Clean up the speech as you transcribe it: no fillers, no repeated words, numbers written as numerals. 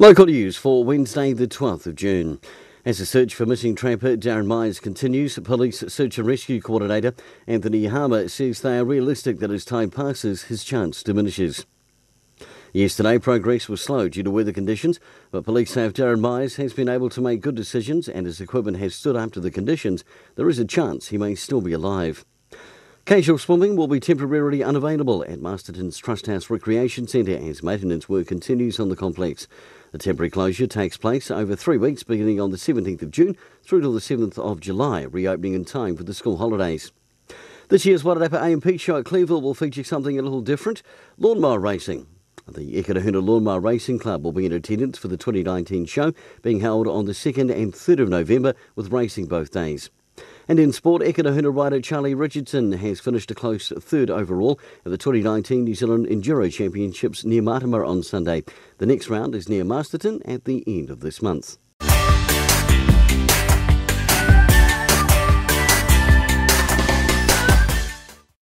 Local news for Wednesday the 12th of June. As the search for missing trapper Darren Myers continues, Police Search and Rescue Coordinator Anthony Yahama says they are realistic that as time passes, his chance diminishes. Yesterday, progress was slow due to weather conditions, but police say if Darren Myers has been able to make good decisions and his equipment has stood up to the conditions, there is a chance he may still be alive. Casual swimming will be temporarily unavailable at Masterton's Trust House Recreation Centre as maintenance work continues on the complex. The temporary closure takes place over 3 weeks, beginning on the 17th of June through to the 7th of July, reopening in time for the school holidays. This year's Wairarapa A&P show at Clearville will feature something a little different: lawnmower racing. The Ikirahuna Lawnmower Racing Club will be in attendance for the 2019 show, being held on the 2nd and 3rd of November, with racing both days. And in sport, Ikirahuna rider Charlie Richardson has finished a close third overall at the 2019 New Zealand Enduro Championships near Martimer on Sunday. The next round is near Masterton at the end of this month.